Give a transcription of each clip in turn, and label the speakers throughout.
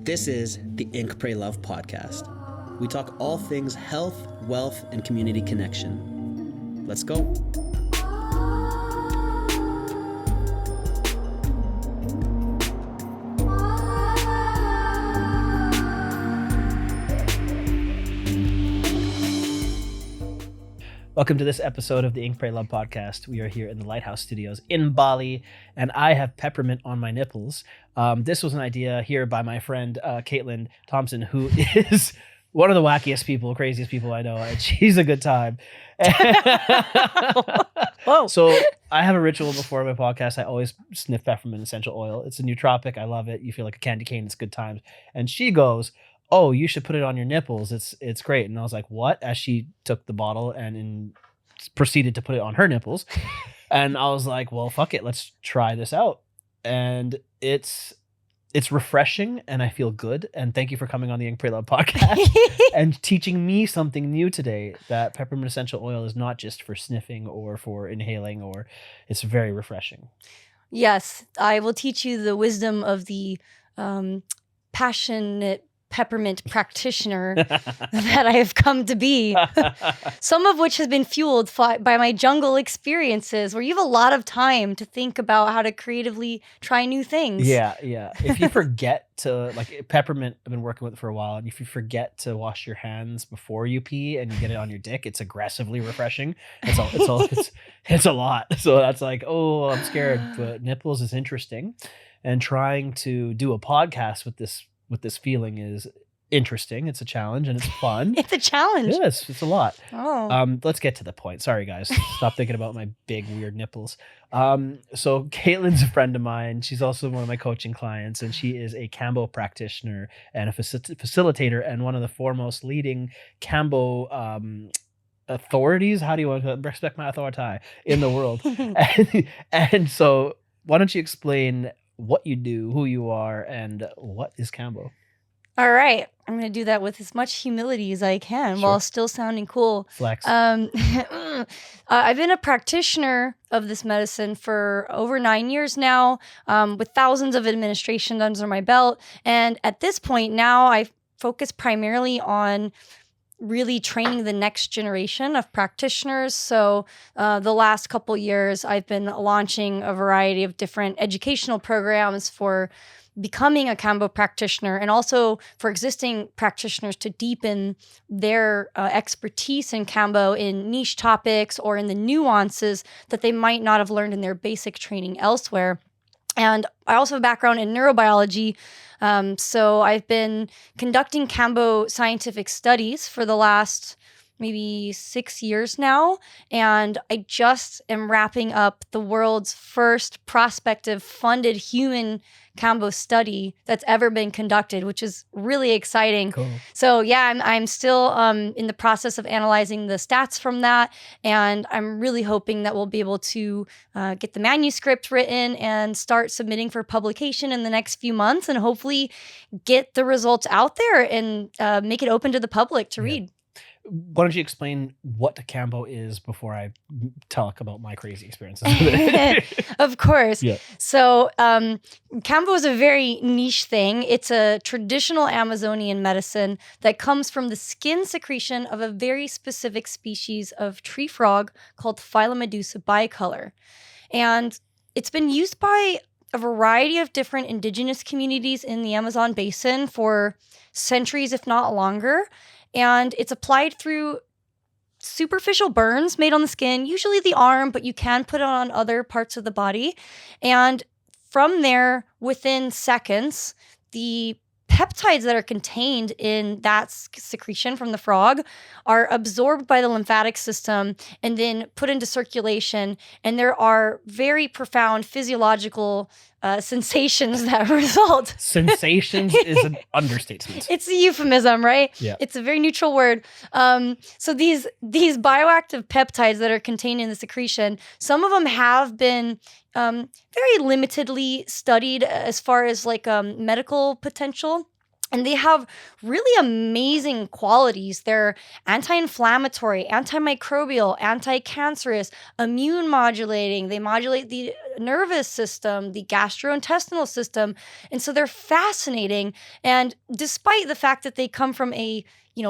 Speaker 1: This is the Ink, Pray, Love podcast. We talk all things health, wealth, and community connection. Let's go. Welcome to this episode of the Ink, Pray, Love podcast. We are here in the Lighthouse Studios in Bali, and I have peppermint on my nipples. This was an idea here by my friend Caitlin Thompson, who is one of the wackiest people, craziest people I know, and she's a good time.
Speaker 2: Whoa.
Speaker 1: So I have a ritual before my podcast. I always sniff peppermint essential oil. It's a nootropic. I love it. You feel like a candy cane. It's good times. And she goes, "Oh, you should put it on your nipples. It's great." And I was like, "What?" As she took the bottle and proceeded to put it on her nipples. And I was like, "Well, fuck it. Let's try this out." And it's refreshing and I feel good. And thank you for coming on the Ink, Pray, Love podcast and teaching me something new today, that peppermint essential oil is not just for sniffing or for inhaling, or it's very refreshing.
Speaker 2: Yes, I will teach you the wisdom of the passionate peppermint practitioner that I have come to be. Some of which has been fueled by my jungle experiences, where you have a lot of time to think about how to creatively try new things.
Speaker 1: Yeah. If you forget to, like, peppermint, I've been working with it for a while, and if you forget to wash your hands before you pee and you get it on your dick, it's aggressively refreshing. It's a lot. So that's like, oh, I'm scared. But nipples is interesting, and trying to do a podcast with this feeling is interesting. It's a challenge and it's fun.
Speaker 2: It's a challenge.
Speaker 1: Yes, it's a lot.
Speaker 2: Oh.
Speaker 1: Let's get to the point. Sorry, guys. Stop thinking about my big, weird nipples. So Caitlin's a friend of mine. She's also one of my coaching clients, and she is a Kambo practitioner and a facilitator and one of the foremost leading Kambo authorities. How do you want to respect my authority in the world? and so why don't you explain what you do, who you are, and what is Kambo?
Speaker 2: All right. I'm going to do that with as much humility as I can while still sounding cool.
Speaker 1: Flex.
Speaker 2: I've been a practitioner of this medicine for over 9 years now, with thousands of administrations under my belt. And at this point now, I focus primarily on really training the next generation of practitioners. So the last couple years, I've been launching a variety of different educational programs for becoming a Kambo practitioner, and also for existing practitioners to deepen their expertise in Kambo in niche topics or in the nuances that they might not have learned in their basic training elsewhere. And I also have a background in neurobiology. So I've been conducting Kambo scientific studies for the last maybe 6 years now. And I just am wrapping up the world's first prospective funded human Kambo study that's ever been conducted, which is really exciting.
Speaker 1: Cool.
Speaker 2: So yeah, I'm still in the process of analyzing the stats from that. And I'm really hoping that we'll be able to get the manuscript written and start submitting for publication in the next few months, and hopefully get the results out there and make it open to the public to read.
Speaker 1: Why don't you explain what the Kambo is before I talk about my crazy experiences?
Speaker 2: Of course.
Speaker 1: Yeah.
Speaker 2: So Kambo is a very niche thing. It's a traditional Amazonian medicine that comes from the skin secretion of a very specific species of tree frog called Phylomedusa bicolor. And it's been used by a variety of different indigenous communities in the Amazon basin for centuries, if not longer. And it's applied through superficial burns made on the skin, usually the arm, but you can put it on other parts of the body. And from there, within seconds, the peptides that are contained in that secretion from the frog are absorbed by the lymphatic system and then put into circulation. And there are very profound physiological sensations that result.
Speaker 1: Sensations is an understatement.
Speaker 2: It's a euphemism, right?
Speaker 1: Yeah.
Speaker 2: It's a very neutral word. So these bioactive peptides that are contained in the secretion, some of them have been very limitedly studied as far as like medical potential. And they have really amazing qualities. They're anti-inflammatory, antimicrobial, anti-cancerous, immune modulating. They modulate the nervous system, the gastrointestinal system. And so they're fascinating. And despite the fact that they come from a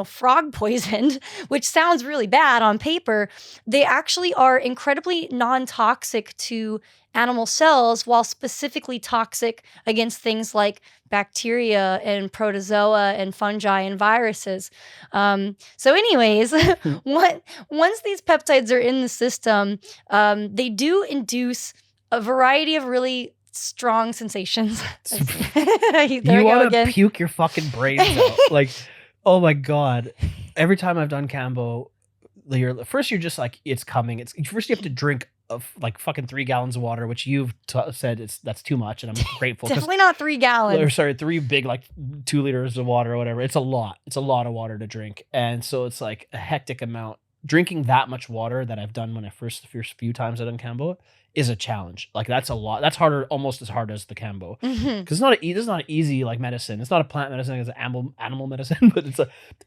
Speaker 2: frog poisoned, which sounds really bad on paper, they actually are incredibly non-toxic to animal cells while specifically toxic against things like bacteria and protozoa and fungi and viruses. So anyways, once these peptides are in the system, they do induce a variety of really strong sensations.
Speaker 1: You want to puke your fucking brains out. Like, oh my God. Every time I've done Kambo, first you're just like, it's coming. First you have to drink of like fucking 3 gallons of water, which you've said that's too much, and I'm grateful.
Speaker 2: Definitely not 3 gallons.
Speaker 1: Or sorry, 3 big like 2 liters of water or whatever. It's a lot. It's a lot of water to drink, and so it's like a hectic amount. Drinking that much water that I've done the first few times I've done Kambo is a challenge. Like that's a lot. That's harder, almost as hard as the Kambo, because it's not easy like medicine. It's not a plant medicine. It's an animal medicine, but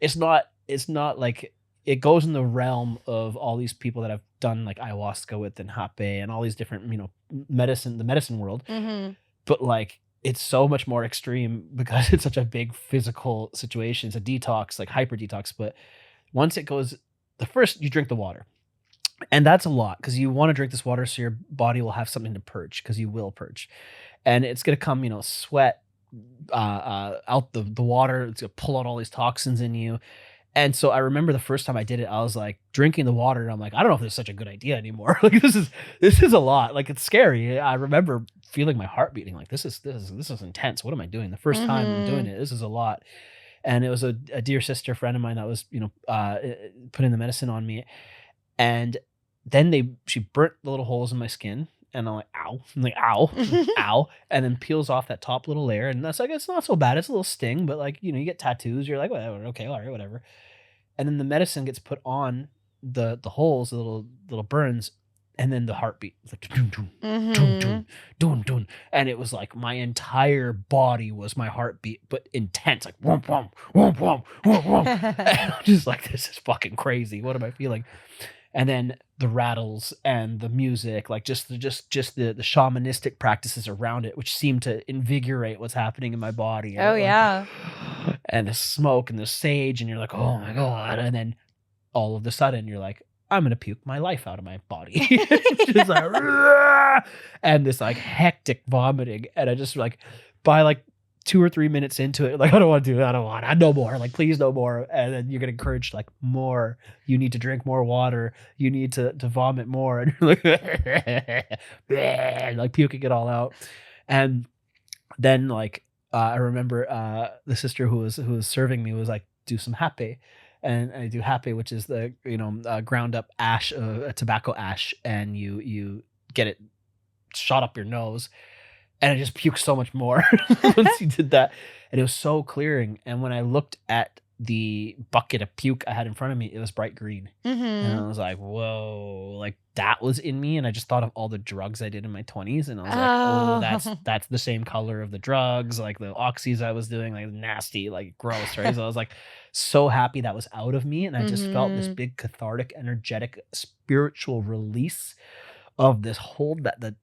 Speaker 1: it's not like. It goes in the realm of all these people that I've done like ayahuasca with and hape and all these different, the medicine world. But like, it's so much more extreme because it's such a big physical situation. It's a detox, like hyper detox. But once it goes, first you drink the water, and that's a lot because you want to drink this water so your body will have something to purge, because you will purge, and it's going to come, sweat out the water. It's going to pull out all these toxins in you. And so I remember the first time I did it, I was like drinking the water, and I'm like, I don't know if this is such a good idea anymore. Like this is a lot. Like it's scary. I remember feeling my heart beating. Like this is intense. What am I doing? The first time I'm doing it, this is a lot. And it was a dear sister friend of mine that was putting the medicine on me, and then she burnt the little holes in my skin. And I'm like, ow. I'm like, ow, ow. And then peels off that top little layer. And that's like, it's not so bad. It's a little sting, but like, you get tattoos. You're like, whatever. Okay, all right, whatever. And then the medicine gets put on the holes, the little burns. And then the heartbeat. Like, dun, dun, dun, dun, dun, dun. And it was like my entire body was my heartbeat, but intense. Like, womp, womp, womp, womp, womp, womp. And I'm just like, this is fucking crazy. What am I feeling? And then the rattles and the music, like just the shamanistic practices around it, which seem to invigorate what's happening in my body.
Speaker 2: Oh, yeah.
Speaker 1: And the smoke and the sage, and you're like, oh my God. And then all of a sudden you're like, I'm going to puke my life out of my body. Just like, and this like hectic vomiting. And I just like, by like 2 or 3 minutes into it, like, I don't want to do that. I no more. Like, please no more. And then you're getting encouraged, like, more. You need to drink more water. You need to vomit more. And you're like puking it all out. And then like, I remember the sister who was serving me was like, do some hape. And I do hape, which is the ground up ash, tobacco ash, and you get it shot up your nose. And I just puked so much more once he did that. And it was so clearing. And when I looked at the bucket of puke I had in front of me, it was bright green. And I was like, whoa, like that was in me. And I just thought of all the drugs I did in my 20s. And I was like, oh, that's the same color of the drugs, like the oxys I was doing, like nasty, like gross, right? So I was like so happy that was out of me. And I just felt this big cathartic, energetic, spiritual release of this hold that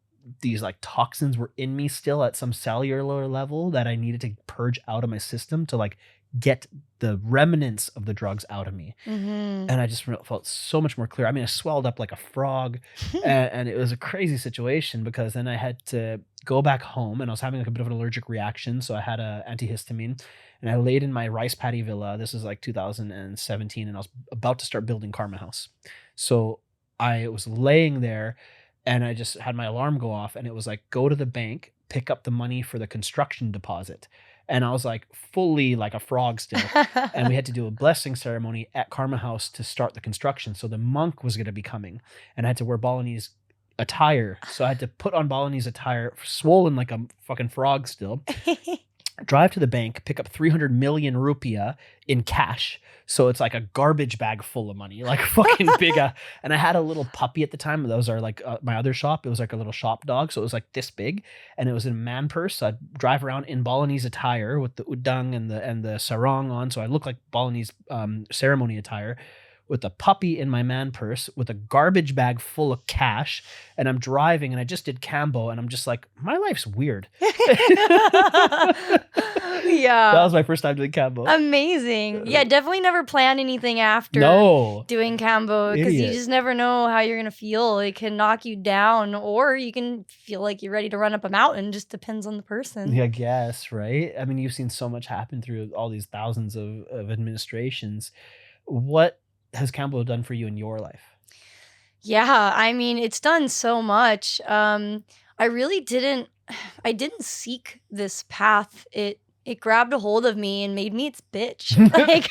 Speaker 1: these like toxins were in me still at some cellular level that I needed to purge out of my system to like get the remnants of the drugs out of me. And I just felt so much more clear. I mean, I swelled up like a frog and it was a crazy situation because then I had to go back home and I was having like a bit of an allergic reaction. So I had a antihistamine and I laid in my rice paddy villa. This is like 2017 and I was about to start building Karma House. So I was laying there and I just had my alarm go off and it was like, go to the bank, pick up the money for the construction deposit. And I was like fully like a frog still. And we had to do a blessing ceremony at Karma House to start the construction. So the monk was going to be coming and I had to wear Balinese attire. So I had to put on Balinese attire, swollen like a fucking frog still. drive to the bank, pick up 300 million rupiah in cash. So it's like a garbage bag full of money, like fucking big. And I had a little puppy at the time. Those are like my other shop. It was like a little shop dog. So it was like this big, and it was in a man purse. So I'd drive around in Balinese attire with the udang and the sarong on. So I look like Balinese ceremony attire, with a puppy in my man purse, with a garbage bag full of cash, and I'm driving, and I just did Kambo, and I'm just like, my life's weird.
Speaker 2: Yeah.
Speaker 1: That was my first time doing Kambo.
Speaker 2: Amazing. Yeah, definitely never plan anything after doing Kambo, because you just never know how you're going to feel. It can knock you down, or you can feel like you're ready to run up a mountain. Just depends on the person.
Speaker 1: Yeah, I guess, right? I mean, you've seen so much happen through all these thousands of administrations. What has Kambo done for you in your life?
Speaker 2: Yeah, I mean, it's done so much. I didn't seek this path. It grabbed a hold of me and made me its bitch. Like,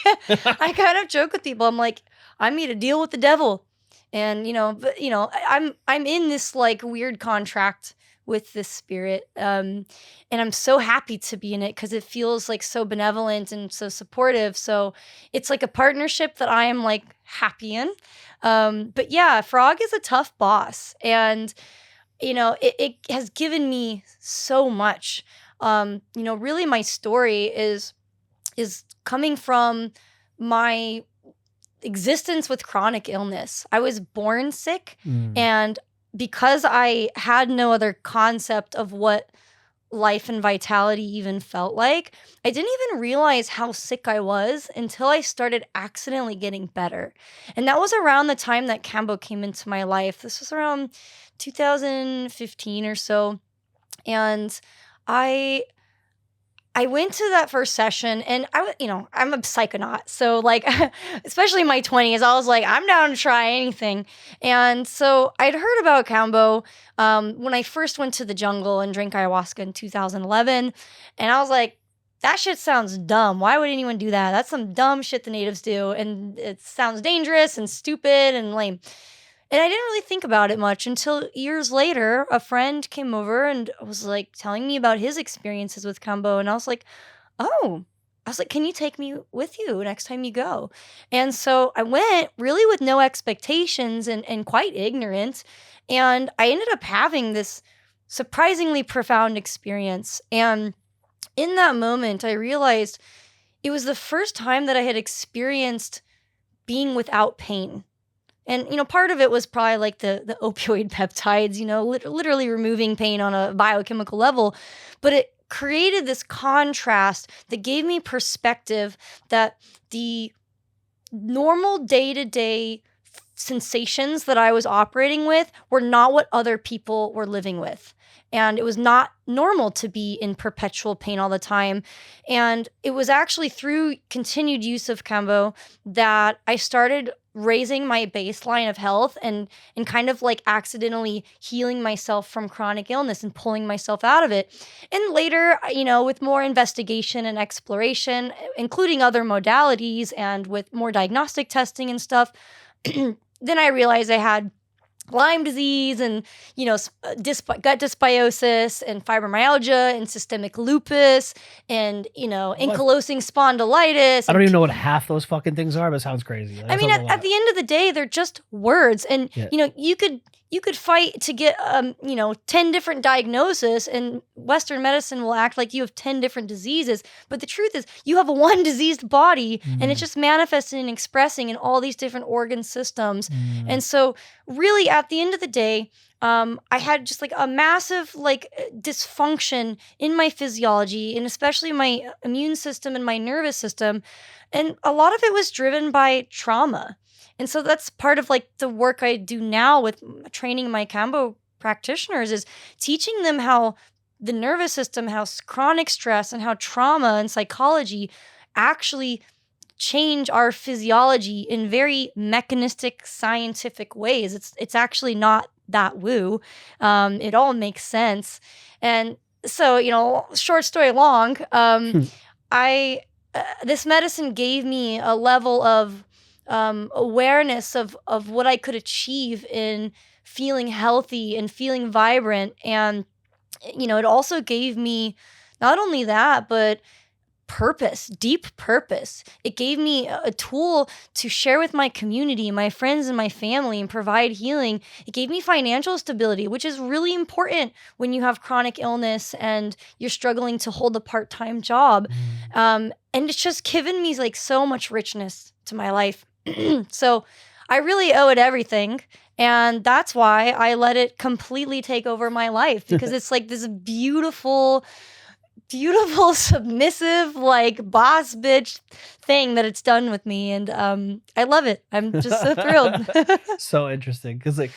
Speaker 2: I kind of joke with people. I'm like, I made a deal with the devil, and I'm in this like weird contract with this spirit, and I'm so happy to be in it because it feels like so benevolent and so supportive. So it's like a partnership that I am like happy in. But yeah, Frog is a tough boss, and it has given me so much. Really my story is coming from my existence with chronic illness. I was born sick, and because I had no other concept of what life and vitality even felt like, I didn't even realize how sick I was until I started accidentally getting better. And that was around the time that Kambo came into my life. This was around 2015 or so. And I went to that first session, and I'm a psychonaut. So like, especially in my 20s, I was like, I'm down to try anything. And so I'd heard about Kambo when I first went to the jungle and drank ayahuasca in 2011. And I was like, that shit sounds dumb. Why would anyone do that? That's some dumb shit the natives do. And it sounds dangerous and stupid and lame. And I didn't really think about it much until years later, a friend came over and was like telling me about his experiences with Kambo. And I was like, can you take me with you next time you go? And so I went really with no expectations and quite ignorant. And I ended up having this surprisingly profound experience. And in that moment, I realized it was the first time that I had experienced being without pain. And, part of it was probably like the opioid peptides, literally removing pain on a biochemical level. But it created this contrast that gave me perspective that the normal day-to-day sensations that I was operating with were not what other people were living with. And it was not normal to be in perpetual pain all the time. And it was actually through continued use of Kambo that I started raising my baseline of health and kind of like accidentally healing myself from chronic illness and pulling myself out of it. And later, with more investigation and exploration, including other modalities and with more diagnostic testing and stuff, then I realized I had Lyme disease and, gut dysbiosis and fibromyalgia and systemic lupus and, ankylosing spondylitis.
Speaker 1: I don't even know what half those fucking things are, but it sounds crazy.
Speaker 2: I mean, at the end of the day, they're just words. And, you could fight to get, 10 different diagnoses, and Western medicine will act like you have 10 different diseases. But the truth is you have one diseased body and it's just manifesting and expressing in all these different organ systems. And so really at the end of the day, I had just like a massive like dysfunction in my physiology and especially my immune system and my nervous system. And a lot of it was driven by trauma. And so that's part of like the work I do now with training my Kambo practitioners is teaching them how the nervous system, how chronic stress and how trauma and psychology actually change our physiology in very mechanistic, scientific ways. It's actually not that woo. It all makes sense. And so, short story long, this medicine gave me a level of awareness of what I could achieve in feeling healthy and feeling vibrant. And, it also gave me not only that, but purpose, deep purpose. It gave me a tool to share with my community, my friends and my family, and provide healing. It gave me financial stability, which is really important when you have chronic illness and you're struggling to hold a part-time job. And it's just given me like so much richness to my life. So I really owe it everything. And that's why I let it completely take over my life, because it's like this beautiful, submissive, like boss bitch thing that it's done with me. And I love it. I'm just so thrilled.
Speaker 1: So interesting, because like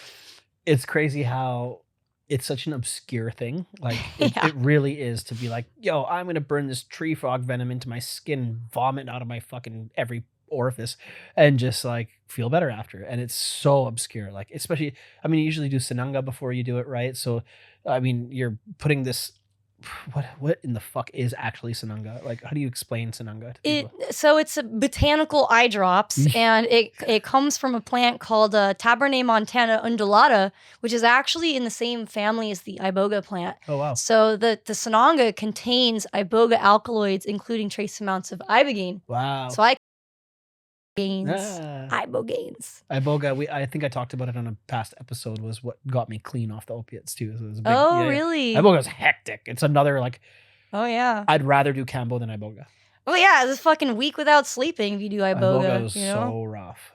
Speaker 1: it's crazy how it's such an obscure thing. Like it really is, to be like, yo, I'm gonna burn this tree frog venom into my skin and vomit out of my fucking every orifice and just like feel better after. And it's so obscure. Like, especially, I mean, you usually do Sananga before you do it, right? So I mean, you're putting this, what in the fuck is actually Sananga? Like, how do you explain Sananga to people?
Speaker 2: So it's a botanical eye drops, and it comes from a plant called Tabernae montana undulata, which is actually in the same family as the iboga plant.
Speaker 1: Oh wow.
Speaker 2: So the Sananga contains iboga alkaloids, including trace amounts of ibogaine.
Speaker 1: Wow.
Speaker 2: So ibogaines.
Speaker 1: Iboga, I think I talked about it on a past episode, was what got me clean off the opiates too. So it was a big,
Speaker 2: really?
Speaker 1: Iboga's hectic. It's another like,
Speaker 2: oh yeah,
Speaker 1: I'd rather do Kambo than Iboga.
Speaker 2: Oh yeah, it's a fucking week without sleeping if you do iboga.
Speaker 1: Iboga is so rough.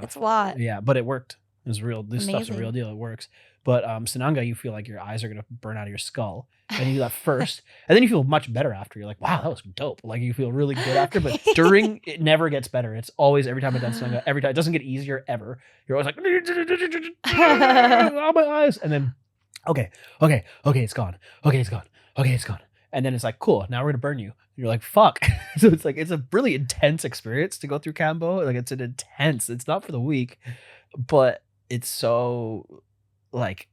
Speaker 2: It's a lot.
Speaker 1: Yeah, but it worked. It was real. This stuff's a real deal. It works. But Sananga, you feel like your eyes are gonna burn out of your skull, and you do that first, and then you feel much better after. You're like, wow, that was dope. Like, you feel really good after. But during, it never gets better. It's always, every time I've done Sananga, every time it doesn't get easier ever. You're always like, oh my eyes, and then okay, it's gone. Okay, it's gone. Okay, it's gone. And then it's like, cool, now we're gonna burn you. And you're like, fuck. So it's like, it's a really intense experience to go through Kambo. Like, it's not for the weak, but it's so like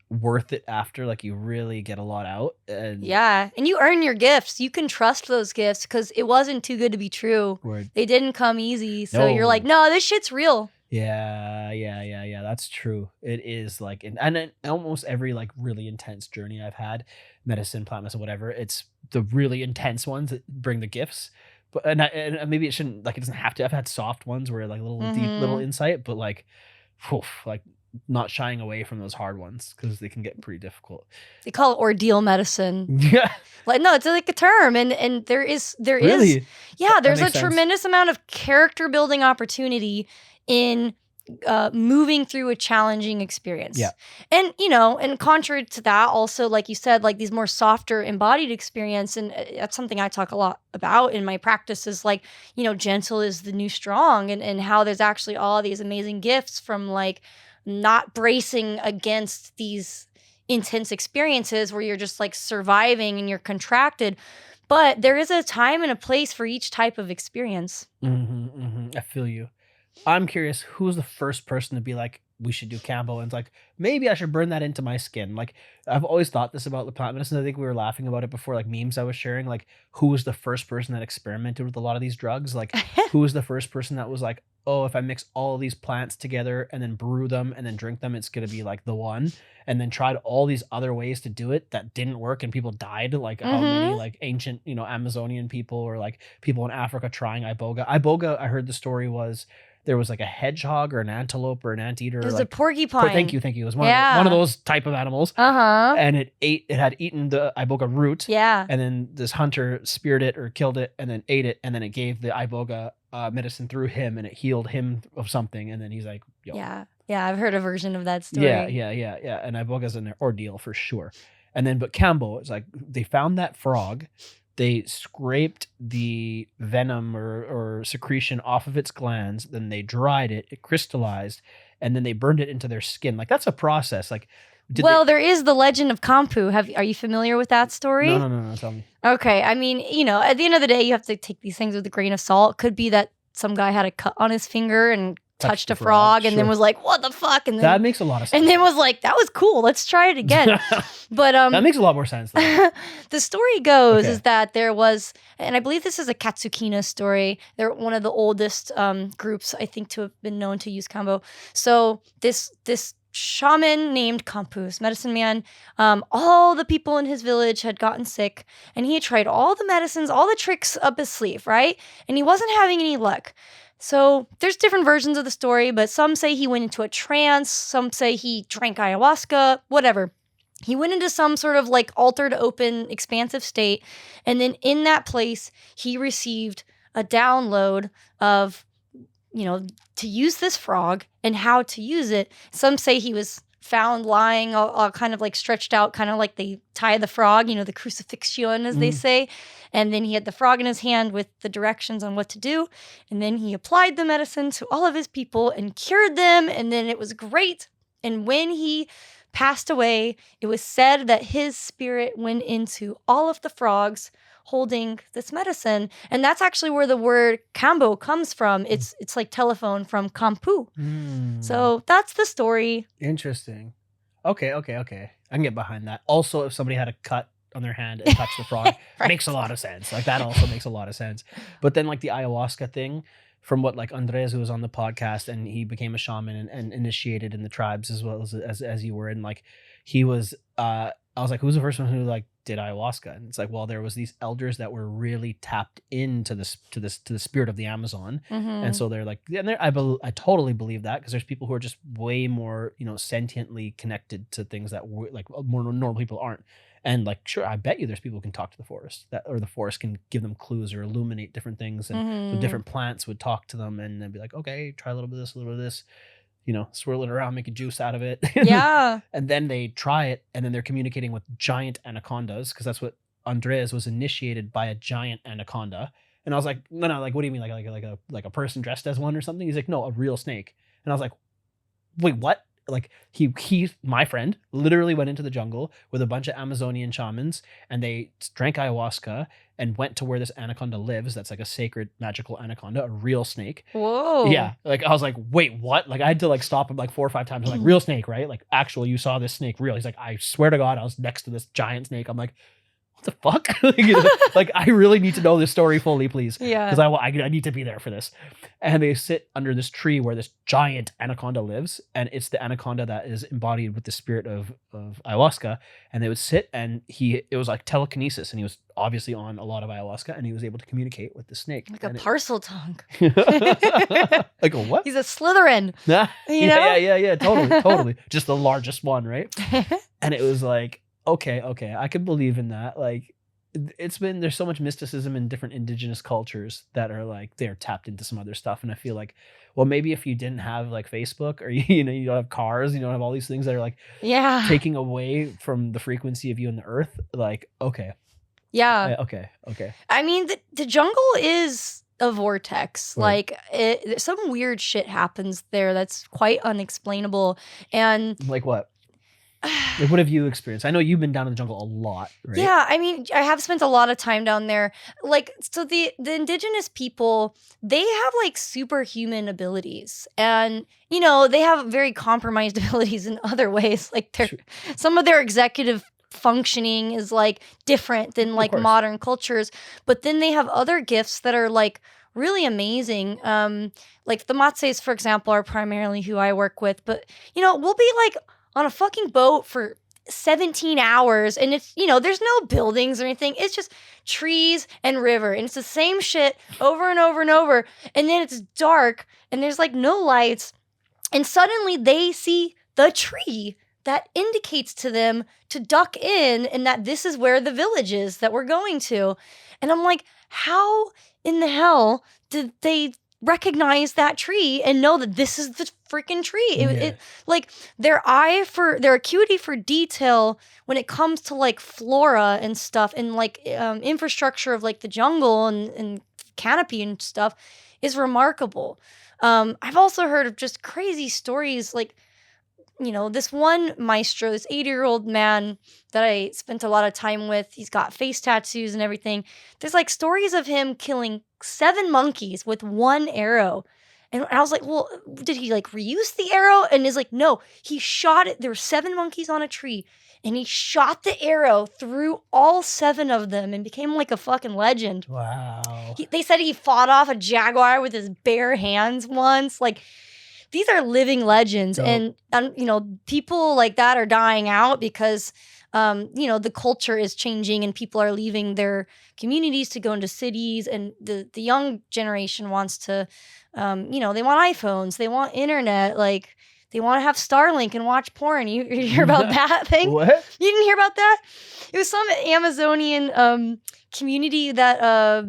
Speaker 1: worth it after. Like, you really get a lot out. And
Speaker 2: and you earn your gifts. You can trust those gifts because it wasn't too good to be true.
Speaker 1: Word.
Speaker 2: They didn't come easy. So you're like, no, this shit's real.
Speaker 1: Yeah. That's true. It is like, and almost every like really intense journey I've had, medicine, plant medicine, whatever, it's the really intense ones that bring the gifts. But and maybe it shouldn't, like, it doesn't have to. I've had soft ones where like little deep little insight, but like, like not shying away from those hard ones because they can get pretty difficult.
Speaker 2: They call it ordeal medicine.
Speaker 1: Yeah.
Speaker 2: Like, no, it's like a term, and there's a tremendous amount of character building opportunity in moving through a challenging experience.
Speaker 1: Yeah.
Speaker 2: And, and contrary to that, also, like you said, like these more softer embodied experience, and that's something I talk a lot about in my practice, is like, gentle is the new strong, and how there's actually all these amazing gifts from like not bracing against these intense experiences where you're just like surviving and you're contracted. But there is a time and a place for each type of experience.
Speaker 1: I feel you. I'm curious, who's the first person to be like, we should do Kambo, and it's like, maybe I should burn that into my skin? Like, I've always thought this about the plant medicine. I think we were laughing about it before, like memes I was sharing, like, who was the first person that experimented with a lot of these drugs? Like, who was the first person that was like, oh, if I mix all these plants together and then brew them and then drink them, it's going to be like the one. And then tried all these other ways to do it that didn't work, and people died. Like, how many like ancient, Amazonian people, or like people in Africa trying Iboga. Iboga, I heard the story was, there was like a hedgehog or an antelope or an anteater.
Speaker 2: It was
Speaker 1: like,
Speaker 2: a porcupine.
Speaker 1: Thank you. It was one of those type of animals. And it had eaten the iboga root.
Speaker 2: Yeah.
Speaker 1: And then this hunter speared it or killed it and then ate it. And then it gave the iboga medicine through him, and it healed him of something. And then he's like, yo.
Speaker 2: Yeah. Yeah, I've heard a version of that story.
Speaker 1: Yeah. And iboga's an ordeal for sure. And then, but Kambo, it's like, they found that frog. They scraped the venom or secretion off of its glands. Then they dried it. It crystallized, and then they burned it into their skin. Like, that's a process. Like,
Speaker 2: there is the legend of Kampu. Are you familiar with that story?
Speaker 1: No. Tell me.
Speaker 2: Okay. I mean, at the end of the day, you have to take these things with a grain of salt. It could be that some guy had a cut on his finger and touched a frog, and then was like, what the fuck? And then,
Speaker 1: that makes a lot of sense.
Speaker 2: And then was like, that was cool. Let's try it again. But
Speaker 1: that makes a lot more sense.
Speaker 2: The story goes is that there was, and I believe this is a Katsukina story. They're one of the oldest groups, I think, to have been known to use Kambo. So this shaman named Kambo, medicine man. All the people in his village had gotten sick, and he had tried all the medicines, all the tricks up his sleeve, right? And he wasn't having any luck. So there's different versions of the story, but some say he went into a trance, some say he drank ayahuasca, whatever. He went into some sort of like altered, open, expansive state, and then in that place, he received a download of, to use this frog and how to use it. Some say he was found lying all kind of like stretched out, kind of like they tie the frog, the crucifixion, as they say. And then he had the frog in his hand with the directions on what to do. And then he applied the medicine to all of his people and cured them. And then it was great. And when he passed away, it was said that his spirit went into all of the frogs holding this medicine. And that's actually where the word Kambo comes from. It's like telephone from Kambo. So that's the story.
Speaker 1: Interesting. Okay. I can get behind that. Also, if somebody had a cut on their hand and touched the frog,
Speaker 2: Right.
Speaker 1: makes a lot of sense. Like that also makes a lot of sense. But then like the ayahuasca thing, from what like Andres, who was on the podcast, and he became a shaman and initiated in the tribes as well as you were, and like he was I was like, who's the first one who like did ayahuasca? And it's like, well, there was these elders that were really tapped into this to the spirit of the Amazon, and so they're like, and I totally believe that, because there's people who are just way more sentiently connected to things that like more normal people aren't. And like, sure, I bet you there's people who can talk to the forest, or the forest can give them clues or illuminate different things, and so different plants would talk to them and they'd be like, okay, try a little bit of this, a little bit of this, swirl it around, make a juice out of it.
Speaker 2: Yeah.
Speaker 1: And then they try it, and then they're communicating with giant anacondas, because that's what Andres was initiated by, a giant anaconda. And I was like, no, like, what do you mean, like a person dressed as one or something? He's like, no, a real snake. And I was like, wait, what? Like he my friend literally went into the jungle with a bunch of Amazonian shamans, and they drank ayahuasca and went to where this anaconda lives. That's like a sacred magical anaconda, a real snake.
Speaker 2: Whoa.
Speaker 1: Yeah. Like I was like, wait, what? Like I had to like stop him like 4 or 5 times. I'm like, real snake, right? Like, actual, you saw this snake real. He's like, I swear to God, I was next to this giant snake. I'm like, what the fuck? Like, I really need to know this story fully, please.
Speaker 2: Yeah.
Speaker 1: Because I need to be there for this. And they sit under this tree where this giant anaconda lives, and it's the anaconda that is embodied with the spirit of ayahuasca. And they would sit, and it was like telekinesis, and he was obviously on a lot of ayahuasca, and he was able to communicate with the snake.
Speaker 2: Like a parcel tongue.
Speaker 1: Like a what?
Speaker 2: He's a Slytherin.
Speaker 1: Yeah, totally. Just the largest one, right? And it was like, okay, I could believe in that. Like, there's so much mysticism in different indigenous cultures that are like, they're tapped into some other stuff. And I feel like, well, maybe if you didn't have like Facebook, or you don't have cars, you don't have all these things that are like taking away from the frequency of you and the earth, like, okay.
Speaker 2: Yeah.
Speaker 1: Okay.
Speaker 2: I mean, the jungle is a vortex.
Speaker 1: Right.
Speaker 2: Like, some weird shit happens there that's quite unexplainable. And
Speaker 1: Like what? Like, what have you experienced? I know you've been down in the jungle a lot, right?
Speaker 2: yeah, I mean, I have spent a lot of time down there. Like, so the indigenous people, they have like superhuman abilities, and they have very compromised abilities in other ways. Like, some of their executive functioning is like different than like modern cultures, but then they have other gifts that are like really amazing. Like the Matses, for example, are primarily who I work with, but we'll be like on a fucking boat for 17 hours, and it's, there's no buildings or anything. It's just trees and river, and it's the same shit over and over and over. And then it's dark, and there's like no lights, and suddenly they see the tree that indicates to them to duck in, and that this is where the village is that we're going to. And I'm like, how in the hell did they recognize that tree and know that this is the freaking tree? It like their acuity for detail when it comes to like flora and stuff, and like infrastructure of like the jungle and canopy and stuff is remarkable. I've also heard of just crazy stories, like this one maestro, this 80-year-old man that I spent a lot of time with. He's got face tattoos and everything. There's like stories of him killing 7 monkeys with 1 arrow. And I was like, well, did he like reuse the arrow? And he's like, no, he shot it. There were 7 monkeys on a tree, and he shot the arrow through all 7 of them and became like a fucking legend.
Speaker 1: Wow.
Speaker 2: They said he fought off a jaguar with his bare hands once. Like, these are living legends.
Speaker 1: Dope.
Speaker 2: And you know, people like that are dying out because you know, the culture is changing and people are leaving their communities to go into cities, and the young generation wants to you know, they want iPhones, they want internet, like they want to have Starlink and watch porn. You hear about that thing?
Speaker 1: What?
Speaker 2: You didn't hear about that? It was some Amazonian community that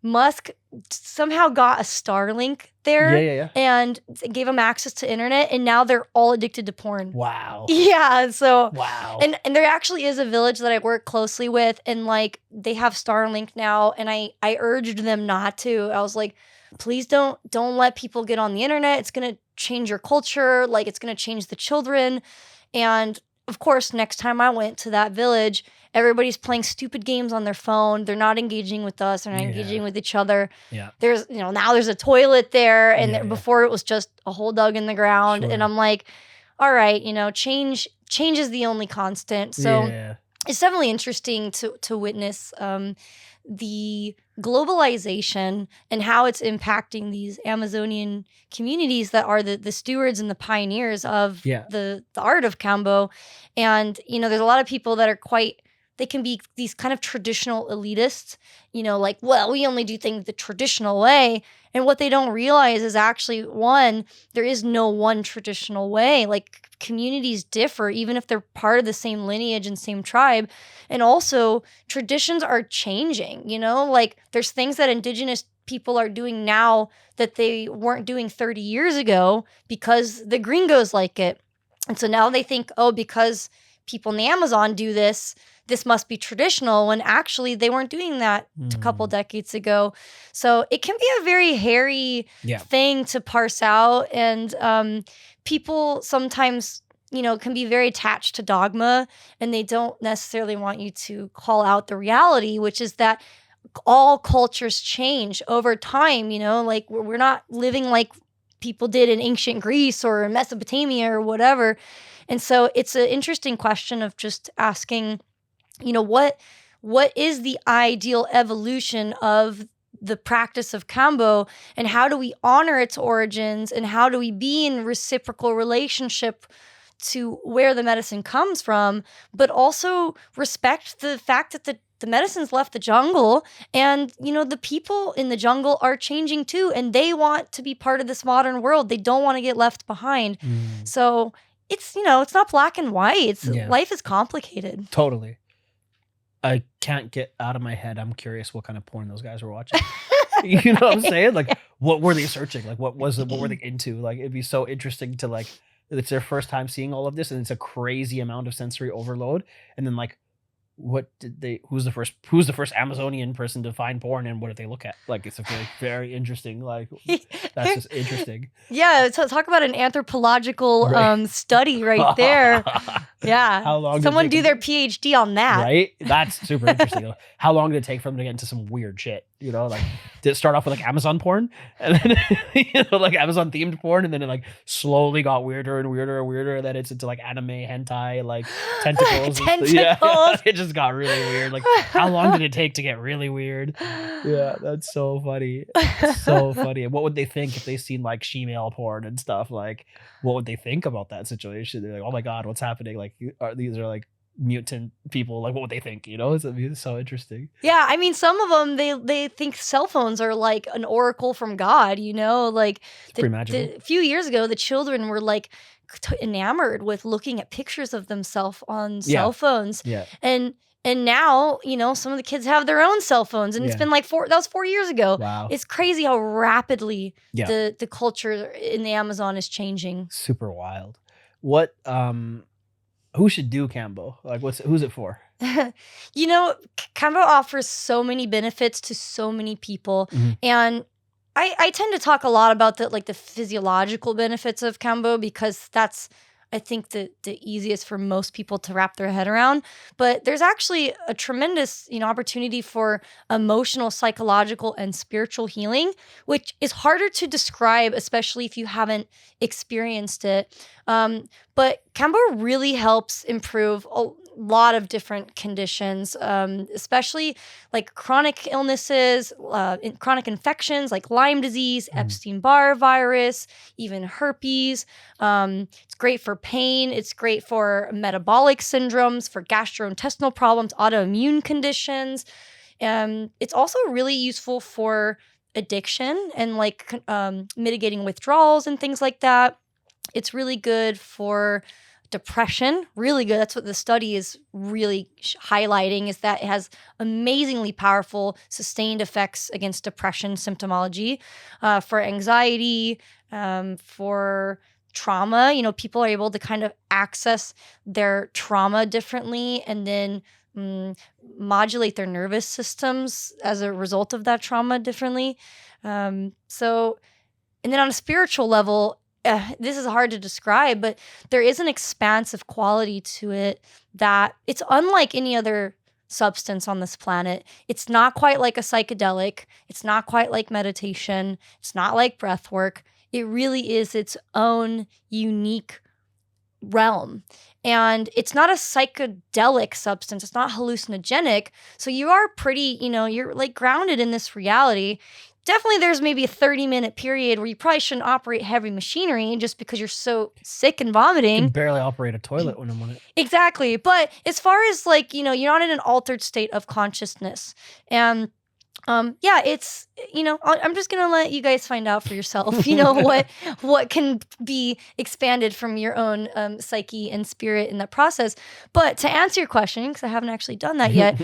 Speaker 2: Musk somehow got a Starlink there,
Speaker 1: Yeah.
Speaker 2: and gave them access to internet, and now they're all addicted to porn.
Speaker 1: Wow.
Speaker 2: Yeah, so
Speaker 1: Wow.
Speaker 2: and there actually is a village that I work closely with, and like they have Starlink now, and I urged them not to. I was like, please don't let people get on the internet. It's gonna change your culture, like it's gonna change the children. And of course, next time I went to that village, everybody's playing stupid games on their phone. They're not engaging with us. They're not engaging with each other.
Speaker 1: Yeah.
Speaker 2: There's, you know, now there's a toilet there, and
Speaker 1: Yeah.
Speaker 2: before it was just a hole dug in the ground.
Speaker 1: Sure.
Speaker 2: And I'm like, all right, you know, change is the only constant. So
Speaker 1: yeah.
Speaker 2: it's definitely interesting to witness the globalization and how it's impacting these Amazonian communities that are the stewards and the pioneers of the art of Kambo. And, you know, there's a lot of people that are they can be these kind of traditional elitists, you know, like, well, we only do things the traditional way. And what they don't realize is actually, one, there is no one traditional way. Like, communities differ, even if they're part of the same lineage and same tribe. And also, traditions are changing, you know? Like, there's things that indigenous people are doing now that they weren't doing 30 years ago because the gringos like it. And so now they think, oh, because people in the Amazon do this must be traditional, when actually they weren't doing that a couple decades ago. So it can be a very hairy thing to parse out. And people sometimes, you know, can be very attached to dogma, and they don't necessarily want you to call out the reality, which is that all cultures change over time. You know, like we're not living like people did in ancient Greece or Mesopotamia or whatever. And so it's an interesting question of just asking, you know, what is the ideal evolution of the practice of Kambo, and how do we honor its origins, and how do we be in reciprocal relationship to where the medicine comes from, but also respect the fact that the medicine's left the jungle, and, you know, the people in the jungle are changing too, and they want to be part of this modern world. They don't want to get left behind. So it's, you know, it's not black and white. Life is complicated.
Speaker 1: Totally. I can't get out of my head. I'm curious what kind of porn those guys were watching. You know what I'm saying? Like, what were they searching? Like, what were they into? Like, it'd be so interesting to, like, it's their first time seeing all of this, and it's a crazy amount of sensory overload. And then, like, who's the first Amazonian person to find porn, and what did they look at? Like, it's a very, very interesting, like, that's just interesting.
Speaker 2: Yeah, so talk about an anthropological study right there. Yeah.
Speaker 1: How long
Speaker 2: someone do their PhD on that?
Speaker 1: Right? That's super interesting. How long did it take for them to get into some weird shit? You know, like, did it start off with like Amazon porn, and then you know, like Amazon themed porn, and then it like slowly got weirder and weirder and weirder, and then it's into like anime, hentai, like tentacles. Yeah, it just got really weird. Like, how long did it take to get really weird? Yeah, that's so funny. So funny. And what would they think if they seen like shemale porn and stuff? Like, what would they think about that situation? They're like, oh my god, what's happening? Like, these are like mutant people. Like, what would they think? You know, it's so interesting.
Speaker 2: Yeah, I mean, some of them they think cell phones are like an oracle from God. You know, like
Speaker 1: pretty magical.
Speaker 2: A few years ago, the children were like enamored with looking at pictures of themselves on cell phones.
Speaker 1: Yeah.
Speaker 2: And now, you know, some of the kids have their own cell phones, and it's been like that was 4 years ago.
Speaker 1: Wow.
Speaker 2: It's crazy how rapidly the culture in the Amazon is changing.
Speaker 1: Super wild. What who should do Kambo? Like, who's it for?
Speaker 2: You know, Kambo offers so many benefits to so many people. And I tend to talk a lot about the physiological benefits of Kambo, because that's, I think, the easiest for most people to wrap their head around. But there's actually a tremendous, you know, opportunity for emotional, psychological, and spiritual healing, which is harder to describe, especially if you haven't experienced it. But Kambo really helps improve lot of different conditions, especially like chronic illnesses, chronic infections like Lyme disease, Epstein-Barr virus, even herpes. It's great for pain. It's great for metabolic syndromes, for gastrointestinal problems, autoimmune conditions. It's also really useful for addiction and like mitigating withdrawals and things like that. It's really good for depression, really good. That's what the study is really highlighting, is that it has amazingly powerful sustained effects against depression symptomology, for anxiety, for trauma. You know, people are able to kind of access their trauma differently and then modulate their nervous systems as a result of that trauma differently. So, and then on a spiritual level, this is hard to describe, but there is an expansive quality to it that it's unlike any other substance on this planet. It's not quite like a psychedelic. It's not quite like meditation. It's not like breath work. It really is its own unique realm. And it's not a psychedelic substance. It's not hallucinogenic. So you are pretty, you're like grounded in this reality. Definitely there's maybe a 30-minute period where you probably shouldn't operate heavy machinery just because you're so sick and
Speaker 1: You
Speaker 2: vomiting.
Speaker 1: can barely operate a toilet when I'm on it.
Speaker 2: Exactly. But as far as like, you're not in an altered state of consciousness. And yeah, it's, I'm just going to let you guys find out for yourself, what can be expanded from your own psyche and spirit in that process. But to answer your question, because I haven't actually done that yet,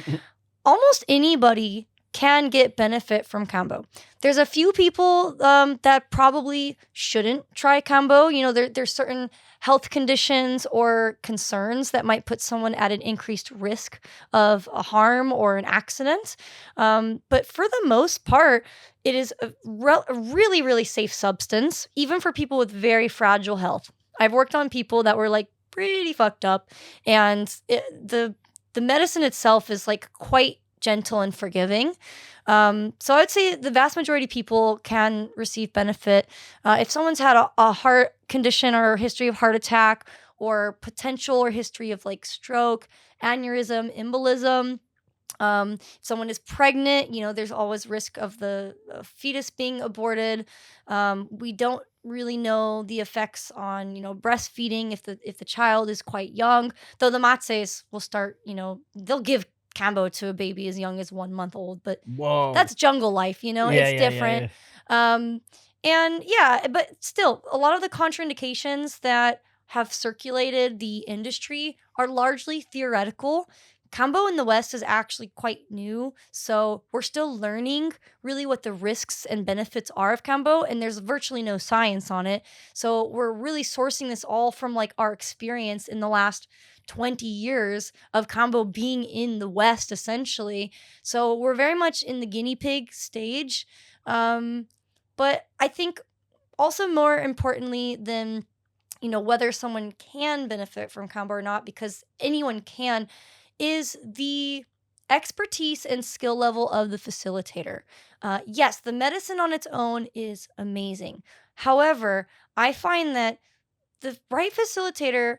Speaker 2: almost anybody can get benefit from Kambo. There's a few people that probably shouldn't try Kambo. There's certain health conditions or concerns that might put someone at an increased risk of a harm or an accident. But for the most part, it is a really, really safe substance, even for people with very fragile health. I've worked on people that were like pretty fucked up, and the medicine itself is like quite gentle and forgiving. So I would say the vast majority of people can receive benefit. If someone's had a heart condition or a history of heart attack or potential or history of like stroke, aneurysm, embolism, if someone is pregnant, there's always risk of the fetus being aborted. We don't really know the effects on, breastfeeding if the child is quite young, though the matses will start, they'll give Kambo to a baby as young as 1 month old, but
Speaker 1: Whoa.
Speaker 2: that's jungle life, it's different. And yeah, but still, a lot of the contraindications that have circulated the industry are largely theoretical. Kambo in the West is actually quite new, so we're still learning really what the risks and benefits are of Kambo, and there's virtually no science on it. So we're really sourcing this all from like our experience in the last 20 years of Kambo being in the West, essentially. So we're very much in the guinea pig stage. But I think also more importantly than, whether someone can benefit from Kambo or not, because anyone can, is the expertise and skill level of the facilitator. Yes, the medicine on its own is amazing. However, I find that the right facilitator,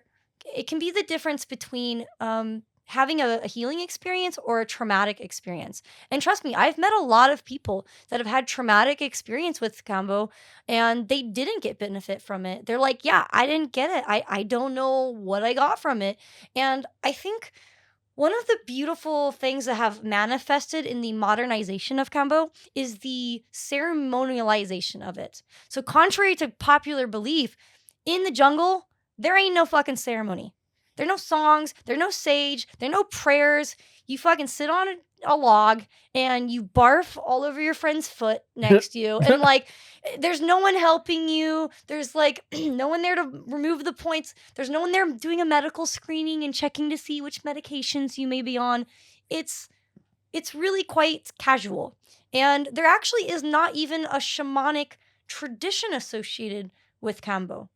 Speaker 2: it can be the difference between having a healing experience or a traumatic experience. And trust me, I've met a lot of people that have had traumatic experience with Kambo and they didn't get benefit from it. They're like, yeah, I didn't get it. I don't know what I got from it. And I think one of the beautiful things that have manifested in the modernization of Kambo is the ceremonialization of it. So contrary to popular belief, in the jungle, there ain't no fucking ceremony. There are no songs, there are no sage, there are no prayers. You fucking sit on a log and you barf all over your friend's foot next to you. And like, there's no one helping you. There's like no one there to remove the points. There's no one there doing a medical screening and checking to see which medications you may be on. It's really quite casual. And there actually is not even a shamanic tradition associated with Kambo.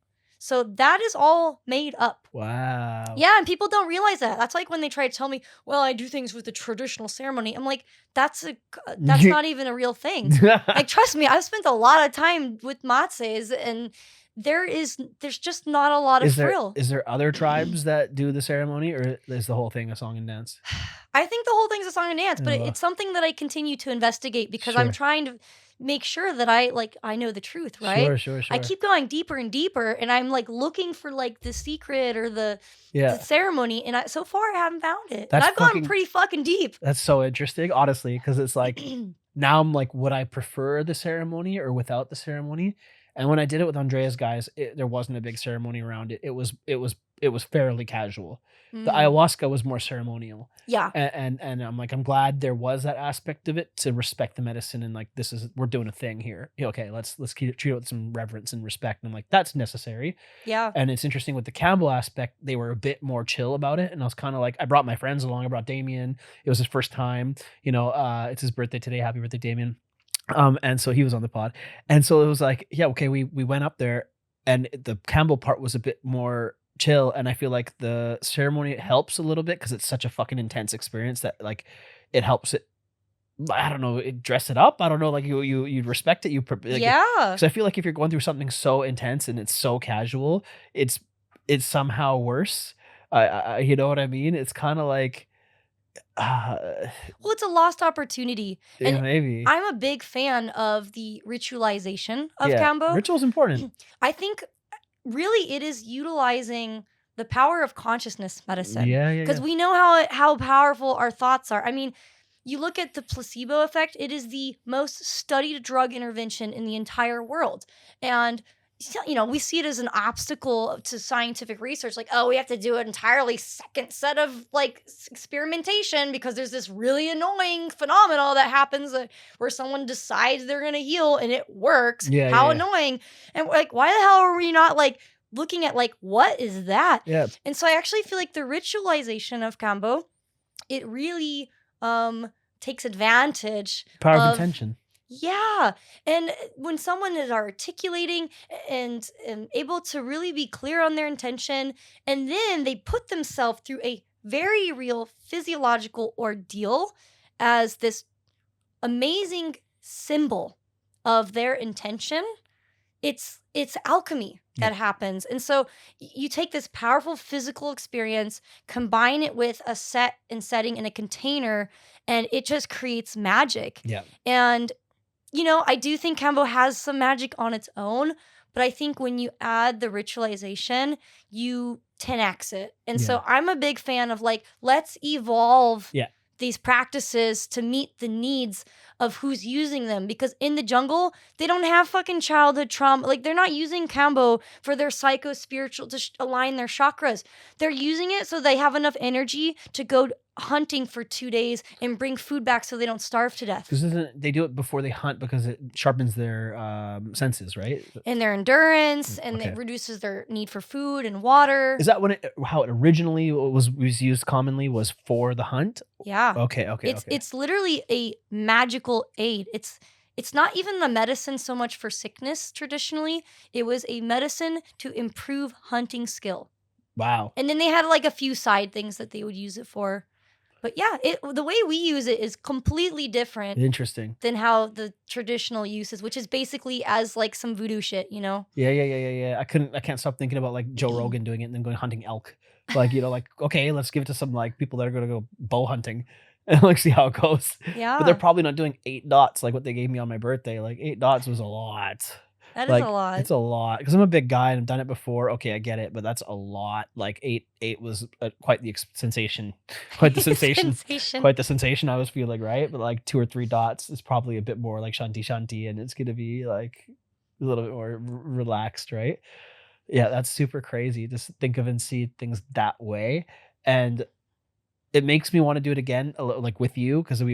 Speaker 2: So that is all made up.
Speaker 1: Wow.
Speaker 2: Yeah, and people don't realize that. That's like when they try to tell me, well, I do things with the traditional ceremony. I'm like, that's not even a real thing. Like, trust me, I've spent a lot of time with matses, and there's just not a lot of
Speaker 1: Is
Speaker 2: frill.
Speaker 1: there other tribes that do the ceremony, or is the whole thing a song and dance?
Speaker 2: I think the whole thing's a song and dance, but
Speaker 1: Oh,
Speaker 2: it's something that I continue to investigate because I'm
Speaker 1: sure.
Speaker 2: trying to make sure that I know the truth, right?
Speaker 1: Sure, sure,
Speaker 2: I
Speaker 1: sure.
Speaker 2: keep going deeper and deeper, and I'm like looking for like the secret or the
Speaker 1: Yeah,
Speaker 2: ceremony, and so far I haven't found it. And
Speaker 1: that's
Speaker 2: I've gone
Speaker 1: fucking
Speaker 2: pretty fucking deep.
Speaker 1: that's so interesting, honestly, because it's like now I'm like, would I prefer the ceremony or without the ceremony? And when I did it with Andrea's guys, there wasn't a big ceremony around it. It was fairly casual. The
Speaker 2: Mm,
Speaker 1: ayahuasca was more ceremonial.
Speaker 2: yeah,
Speaker 1: And I'm like, I'm glad there was that aspect of it to respect the medicine and like we're doing a thing here. Yeah, okay, let's treat it with some reverence and respect. And I'm like, that's necessary.
Speaker 2: yeah.
Speaker 1: And it's interesting with the Kambo aspect, they were a bit more chill about it. And I was kind of like, I brought my friends along. I brought Damien. It was his first time. It's his birthday today. Happy birthday, Damien. And so he was on the pod. And so it was like, yeah, okay, we went up there and the Kambo part was a bit more chill. And I feel like the ceremony helps a little bit because it's such a fucking intense experience that like it helps it. I don't know, dress it up. I don't know, like you respect it. Like,
Speaker 2: Yeah.
Speaker 1: because I feel like if you're going through something so intense and it's so casual, it's somehow worse. You know what I mean? It's kind of like, uh,
Speaker 2: Well, it's a lost opportunity.
Speaker 1: yeah,
Speaker 2: And
Speaker 1: maybe.
Speaker 2: I'm a big fan of the ritualization of
Speaker 1: Yeah,
Speaker 2: Kambo.
Speaker 1: ritual's important.
Speaker 2: I think really it is utilizing the power of consciousness medicine.
Speaker 1: Yeah, yeah,
Speaker 2: Because
Speaker 1: yeah.
Speaker 2: we know how powerful our thoughts are. I mean, you look at the placebo effect, it is the most studied drug intervention in the entire world. And we see it as an obstacle to scientific research. Like, oh, we have to do an entirely second set of like experimentation because there's this really annoying phenomenon that happens where someone decides they're going to heal and it works.
Speaker 1: Yeah,
Speaker 2: How
Speaker 1: yeah, yeah.
Speaker 2: annoying. And like, why the hell are we not like looking at like, what is that?
Speaker 1: Yeah,
Speaker 2: And so I actually feel like the ritualization of Kambo, it really takes advantage
Speaker 1: power of
Speaker 2: of
Speaker 1: intention.
Speaker 2: yeah. And when someone is articulating and able to really be clear on their intention, and then they put themselves through a very real physiological ordeal as this amazing symbol of their intention, it's alchemy that happens. And so you take this powerful physical experience, combine it with a set and setting in a container, and it just creates magic.
Speaker 1: Yeah.
Speaker 2: And I do think Kambo has some magic on its own, but I think when you add the ritualization, you 10x it. And so I'm a big fan of like, let's evolve these practices to meet the needs of who's using them, because in the jungle they don't have fucking childhood trauma. Like, they're not using Kambo for their psycho spiritual to align their chakras. They're using it so they have enough energy to go hunting for 2 days and bring food back so they don't starve to death.
Speaker 1: Because they do it before they hunt because it sharpens their senses, right?
Speaker 2: And their endurance, and it reduces their need for food and water.
Speaker 1: Is that how it originally was used commonly, was for the hunt?
Speaker 2: Yeah.
Speaker 1: Okay.
Speaker 2: It's literally a magical aid. It's not even a medicine so much for sickness traditionally. It was a medicine to improve hunting skill.
Speaker 1: Wow.
Speaker 2: And then they had like a few side things that they would use it for. But yeah, the way we use it is completely different.
Speaker 1: Interesting.
Speaker 2: Than how the traditional use is, which is basically as like some voodoo shit,
Speaker 1: Yeah. I can't stop thinking about like Joe Rogan doing it and then going hunting elk. Like, like, okay, let's give it to some like people that are going to go bow hunting and like see how it goes.
Speaker 2: Yeah.
Speaker 1: But they're probably not doing 8 dots like what they gave me on my birthday. Like 8 dots was a lot.
Speaker 2: That is
Speaker 1: Like,
Speaker 2: a lot.
Speaker 1: it's a lot because I'm a big guy and I've done it before. Okay, I get it, but that's a lot. Like 8 was quite the sensation, quite the sensation, quite the sensation I was feeling, right? But like 2 or 3 dots is probably a bit more like shanti, and it's gonna be like a little bit more relaxed, right? Yeah, that's super crazy. Just think of and see things that way, and it makes me want to do it again, like with you, because I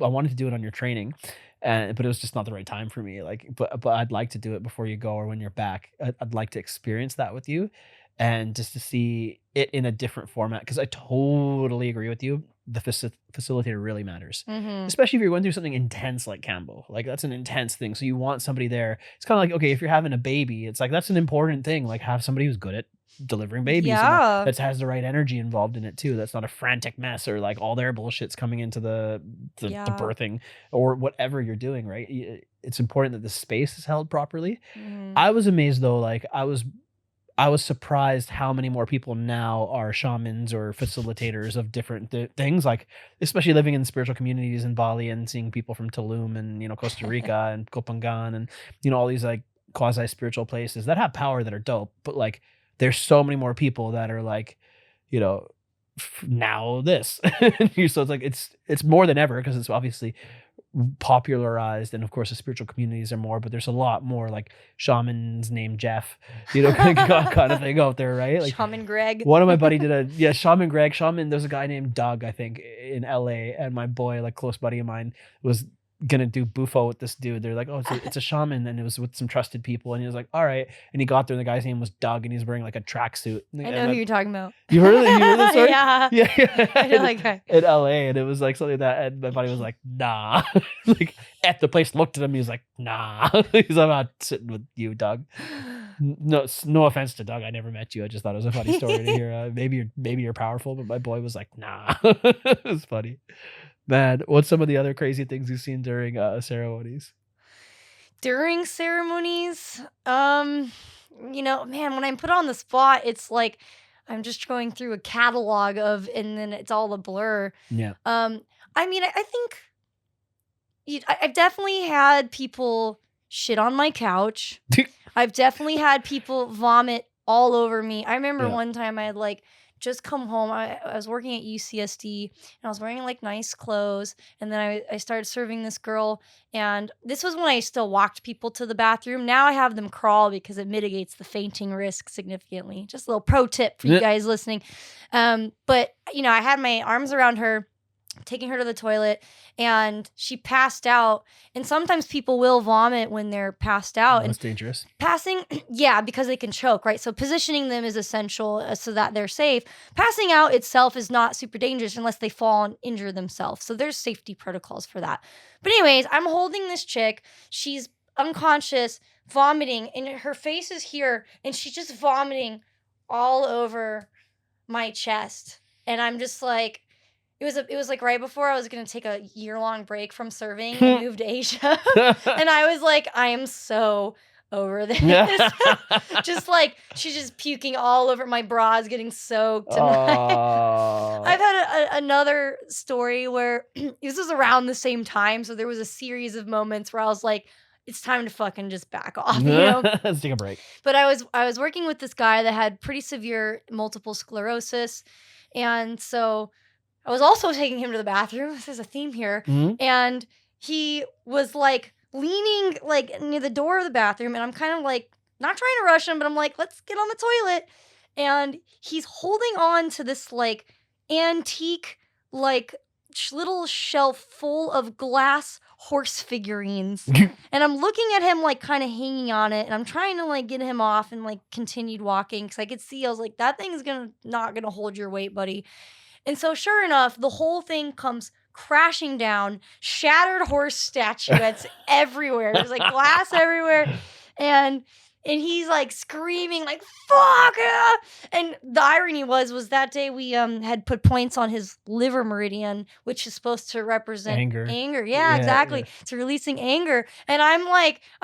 Speaker 1: wanted to do it on your training, but it was just not the right time for me. Like, but I'd like to do it before you go or when you're back. I'd like to experience that with you, and just to see it in a different format. Because I totally agree with you. The facilitator really matters, especially if you're going through something intense like Kambo. Like, that's an intense thing, so you want somebody there. It's kind of like, okay, if you're having a baby, it's like that's an important thing. Like, have somebody who's good at delivering babies and
Speaker 2: Yeah.
Speaker 1: that has the right energy involved in it too. That's not a frantic mess or like all their bullshit's coming into the
Speaker 2: Yeah.
Speaker 1: birthing or whatever you're doing, right? It's important that the space is held properly.
Speaker 2: Mhm.
Speaker 1: I was amazed though, like I was surprised how many more people now are shamans or facilitators of different things, like especially living in spiritual communities in Bali and seeing people from Tulum and Costa Rica and Kopangan and all these like quasi spiritual places that have power that are dope. But like, there's so many more people that are like, you know, now this. So it's like it's more than ever because it's obviously popularized, and of course the spiritual communities are more, but there's a lot more like shamans named Jeff, kind of thing out there, right? Like
Speaker 2: Shaman Greg.
Speaker 1: one of my buddy did shaman Greg, shaman. There's a guy named Doug, I think, in LA, and my boy, like close buddy of mine, was gonna do bufo with this dude. They're like, oh, it's a shaman, and it was with some trusted people, and he was like, all right, and he got there, and the guy's name was Doug, and he's wearing like a tracksuit.
Speaker 2: I know who you're talking about.
Speaker 1: You heard of it? You heard the story?
Speaker 2: Yeah.
Speaker 1: Yeah.
Speaker 2: I know that guy.
Speaker 1: In LA, and it was like something that, and my buddy was like, nah. Like at the place looked at him, he was like, nah. He's like, I'm not sitting with you, Doug. No offense to Doug. I never met you. I just thought it was a funny story to hear. Maybe you're powerful, but my boy was like, nah. It was funny. Man, what's some of the other crazy things you've seen during ceremonies?
Speaker 2: During ceremonies, man, when I'm put on the spot, it's like I'm just going through a catalog of, and then it's all a blur.
Speaker 1: Yeah.
Speaker 2: I mean, I think I've definitely had people shit on my couch. I've definitely had people vomit all over me. I remember one time I had like just come home. I was working at UCSD and I was wearing like nice clothes. And then I started serving this girl. And this was when I still walked people to the bathroom. Now I have them crawl because it mitigates the fainting risk significantly. Just a little pro tip for you guys listening. But, I had my arms around her, taking her to the toilet, and she passed out. And sometimes people will vomit when they're passed out.
Speaker 1: That's dangerous.
Speaker 2: Passing, because they can choke, right? So positioning them is essential so that they're safe. Passing out itself is not super dangerous unless they fall and injure themselves. So there's safety protocols for that. But anyways, I'm holding this chick. She's unconscious, vomiting, and her face is here, and she's just vomiting all over my chest. And I'm just like, it was like right before I was going to take a year-long break from serving and move to Asia. And I was like, I am so over this. Just like, she's just puking all over. My bra is getting soaked. And I've had another story where this was around the same time. So there was a series of moments where I was like, it's time to fucking just back off,
Speaker 1: Let's take a break.
Speaker 2: But I was working with this guy that had pretty severe multiple sclerosis. And so I was also taking him to the bathroom. There's a theme here.
Speaker 1: Mm-hmm.
Speaker 2: And he was like leaning like near the door of the bathroom. And I'm kind of like, not trying to rush him, but I'm like, let's get on the toilet. And he's holding on to this like antique, like little shelf full of glass horse figurines. And I'm looking at him like kind of hanging on it. And I'm trying to like get him off and like continued walking. Cause I could see, I was like, that thing's not gonna hold your weight, buddy. And so sure enough, the whole thing comes crashing down, shattered horse statuettes everywhere. There's like glass everywhere. And he's like screaming like, fuck yeah! And the irony was that day we had put points on his liver meridian, which is supposed to represent anger. Yeah, exactly. Yeah. It's releasing anger. And I'm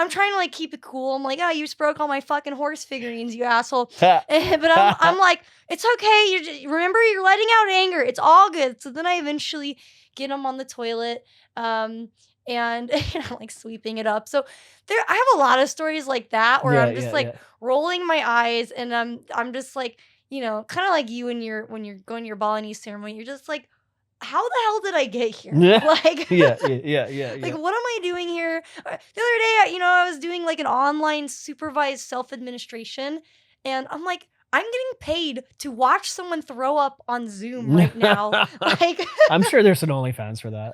Speaker 2: trying to like keep it cool. I'm like, oh, you just broke all my fucking horse figurines, you asshole. But I'm like, it's okay. Remember, you're letting out anger. It's all good. So then I eventually get him on the toilet. And I'm like sweeping it up. So I have a lot of stories like that where I'm just rolling my eyes, and I'm just like, kind of like you when you're going to your Balinese ceremony, you're just like, how the hell did I get here? Like,
Speaker 1: yeah.
Speaker 2: Like, what am I doing here? The other day, I was doing like an online supervised self-administration, and I'm like, I'm getting paid to watch someone throw up on Zoom right now. Like,
Speaker 1: I'm sure there's an OnlyFans for that.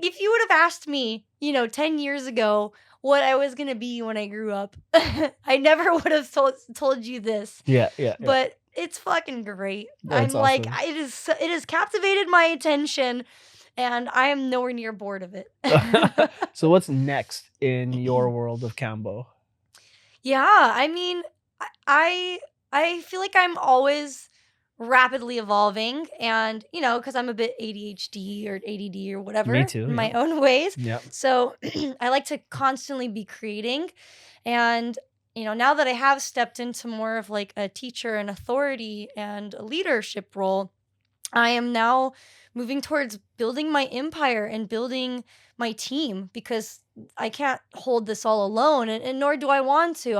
Speaker 2: If you would have asked me, 10 years ago what I was going to be when I grew up, I never would have told you this. Yeah. But it's fucking great. That's awesome. Like, it has captivated my attention, and I am nowhere near bored of it.
Speaker 1: So what's next in your world of Kambo?
Speaker 2: Yeah, I mean, I I feel like I'm always rapidly evolving, and because I'm a bit ADHD or ADD or
Speaker 1: Me
Speaker 2: whatever
Speaker 1: too.
Speaker 2: in my
Speaker 1: Yep.
Speaker 2: own ways.
Speaker 1: Yep.
Speaker 2: So I like to constantly be creating. And now that I have stepped into more of like a teacher and authority and a leadership role, I am now moving towards building my empire and building my team, because I can't hold this all alone, and nor do I want to.